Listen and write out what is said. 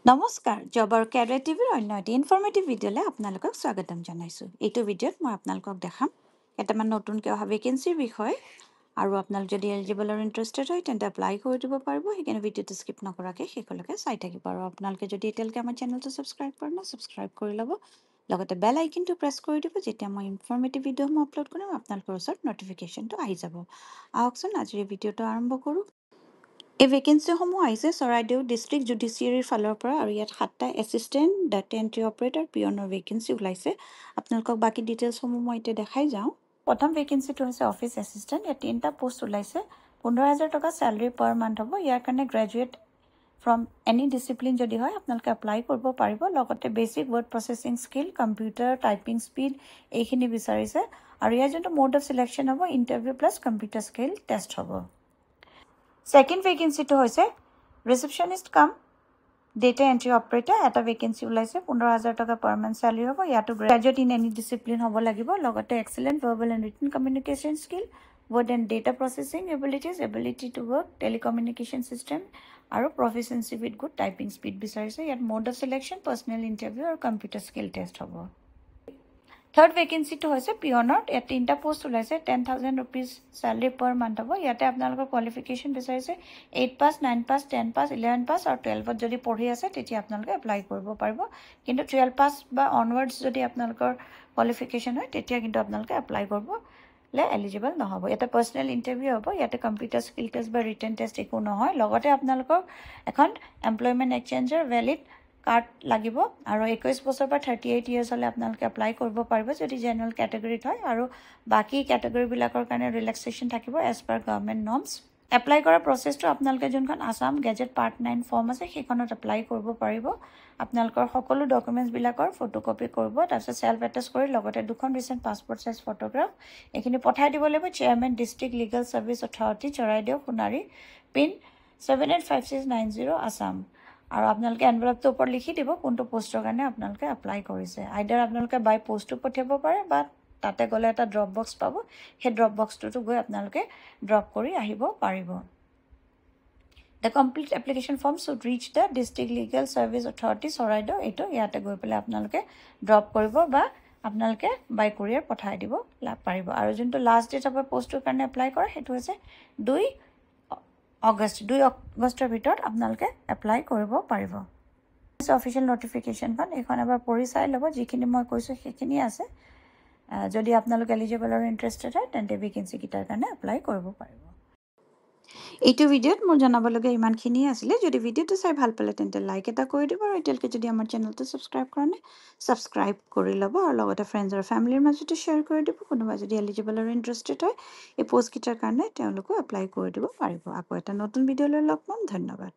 নমস্কাৰ জবৰ কেৰিয়াৰ টিভিৰ অন্য এটি ইনফৰ্মেটিভ ভিডিঅ'লৈ আপোনালোকক স্বাগতম জনাইছোঁ। এইটো ভিডিঅ'ত মই আপোনালোকক দেখাম কেইটামান নতুনকৈ অহা ভেকেঞ্চিৰ বিষয়ে আৰু আপোনালোক যদি এলিজিবল আৰু ইণ্টাৰেষ্টেড হয় তেন্তে এপ্লাই কৰি দিব পাৰিব। সেইকাৰণে ভিডিঅ'টো স্কিপ নকৰাকৈ শেষলৈকে চাই থাকিব আৰু আপোনালোকে যদি এতিয়ালৈকে আমাৰ চেনেলটো ছাবস্ক্ৰাইব কৰা নাই ছাবস্ক্ৰাইব কৰি ল'ব, লগতে বেল আইকনটো প্ৰেছ কৰি দিব। যেতিয়া মই ইনফৰ্মেটিভ ভিডিঅ'সমূহ আপলোড কৰিম আপোনালোকৰ ওচৰত নটিফিকেশ্যনটো আহি যাব। আহকচোন আজিৰ ভিডিঅ'টো আৰম্ভ কৰোঁ। এই ভেকেঞ্চিসমূহ আহিছে চৰাইদেউ ডিষ্ট্ৰিক্ট জুডিচিয়াৰীৰ ফালৰ পৰা আৰু ইয়াত 7টা এছিষ্টেণ্ট ডাটা এণ্ট্ৰি অপাৰেটৰ পিয়নৰ ভেকেঞ্চি ওলাইছে। আপোনালোকক বাকী ডিটেইলছসমূহ মই এতিয়া দেখাই যাওঁ। প্ৰথম ভেকেঞ্চিটো হৈছে অফিচ এছিষ্টেণ্ট। ইয়াত 3টা পোষ্ট ওলাইছে। 15,000 টকা চেলাৰী পাৰ মান্থ হ'ব। ইয়াৰ কাৰণে গ্ৰেজুৱেট ফ্ৰম এনি ডিচিপ্লিন যদি হয় আপোনালোকে এপ্লাই কৰিব পাৰিব। লগতে basic word processing skill, computer typing speed এইখিনি বিচাৰিছে আৰু ইয়াৰ যোনটো মোড অফ চিলেকশ্যন হ'ব interview plus computer skill test হ'ব। সেকেন্ড ভেকেঞ্চিটো হৈছে ৰিচেপশ্যনিষ্ট কাম ডেটা এণ্ট্ৰি অপাৰেটৰ। এটা ভেকেঞ্চি ওলাইছে। 15,000 টকা পাৰ মান্থ চেলাৰী হ'ব। ইয়াতো গ্ৰেজুৱেট ইন এনি ডিচিপ্লিন হ'ব লাগিব। লগতে excellent verbal and written communication skill, word and data processing ability to work telecommunication system আৰু proficiency with good typing speed বিচাৰিছে। ইয়াত mode of selection personnel interview আৰু computer skill test হ'ব। Third ভেকেঞ্চিটো হৈছে পিয়নৰ। ইয়াত 3টা পোষ্ট ওলাইছে। 10,000 ৰুপিজ চেলাৰী পাৰ মান্থ হ'ব। ইয়াতে আপোনালোকৰ কোৱালিফিকেশ্যন বিচাৰিছে 8 পাছ, 9 পাছ, 10 পাছ, 11 পাছ আৰু 12ত যদি পঢ়ি আছে তেতিয়া আপোনালোকে এপ্লাই কৰিব পাৰিব। কিন্তু 12 পাছ বা অনৱাৰ্ডছ যদি আপোনালোকৰ কোৱালিফিকেশ্যন হয় তেতিয়া কিন্তু আপোনালোকে এপ্লাই কৰিবলৈ এলিজিবল নহ'ব। ইয়াতে পাৰ্চনেল ইণ্টাৰভিউ হ'ব। ইয়াতে কম্পিউটাৰ স্কিল টেষ্ট বা ৰিটেন টেষ্ট একো নহয়। লগতে আপোনালোকক এখন এমপ্লয়মেণ্ট এক্সচেঞ্জৰ ভেলিড কাৰ্ড লাগিব আৰু 21 বছৰ পৰা 38 ইয়াৰ্ছ হ'লে আপোনালোকে এপ্লাই কৰিব পাৰিব যদি জেনেৰেল কেটেগৰীত হয়, আৰু বাকী কেটেগৰীবিলাকৰ কাৰণে ৰিলেক্সেশ্যন থাকিব as per government norms. Apply কৰাৰ প্ৰচেছটো আপোনালোকে যোনখন আছাম গেজেট পাৰ্ট 9 ফৰ্ম আছে সেইখনত এপ্লাই কৰিব পাৰিব। আপোনালোকৰ সকলো ডকুমেণ্টছবিলাকৰ ফটোকপি কৰিব, তাৰপিছত চেল্ফ এটেষ্ট কৰি লগতে 2খন ৰিচেণ্ট পাছপৰ্ট চাইজ ফটোগ্ৰাফ এইখিনি পঠাই দিব লাগিব। Chairman district legal service authority Charaideo Sonari, pin 785690 Assam. আৰু আপোনালোকে এনভেলপটোৰ ওপৰত লিখি দিব কোনটো পোষ্টৰ কাৰণে আপোনালোকে এপ্লাই কৰিছে। আইদাৰ আপোনালোকে বাই পোষ্টো পঠিয়াব পাৰে বা তাতে গ'লে এটা ড্ৰপ বক্স পাব, সেই ড্ৰপ বক্সটোতো গৈ আপোনালোকে ড্ৰপ কৰি আহিব পাৰিব। The complete application form should rich the district legal service authority Charaideo. এইটো ইয়াতে গৈ পেলাই আপোনালোকে ড্ৰপ কৰিব বা আপোনালোকে বাই কুৰিয়াৰ পঠাই দিব পাৰিব। আৰু যোনটো লাষ্ট ডেট হ'ব পোষ্টটোৰ কাৰণে এপ্লাই কৰা সেইটো হৈছে 2 আগষ্টৰ ভিতৰত আপোনালোকে এপ্লাই কৰিব পাৰিব। অফিচিয়েল নটিফিকেশ্যনখন এইখন এবাৰ পঢ়ি চাই ল'ব। যিখিনি মই কৈছোঁ সেইখিনি আছে। যদি আপোনালোক এলিজিবল আৰু ইণ্টাৰেষ্টেড হয় তেন্তে ভেকেঞ্চিকেইটাৰ কাৰণে এপ্লাই কৰিব পাৰিব। এইটো ভিডিঅ'ত মোৰ জনাবলগীয়া ইমানখিনিয়ে আছিলে। যদি ভিডিঅ'টো চাই ভাল পালে তেন্তে লাইক এটা কৰি দিব আৰু এতিয়ালৈকে যদি আমাৰ চেনেলটো ছাবস্ক্ৰাইব কৰা নাই ছাবস্ক্ৰাইব কৰি ল'ব আৰু লগতে ফ্ৰেণ্ডছ আৰু ফেমিলিৰ মাজতো শ্বেয়াৰ কৰি দিব। কোনোবা যদি এলিজিবল আৰু ইণ্টাৰেষ্টেড হয় এই পষ্টকেইটাৰ কাৰণে তেওঁলোকো এপ্লাই কৰি দিব পাৰিব। আকৌ এটা নতুন ভিডিঅ'লৈ লগ পাম। ধন্যবাদ।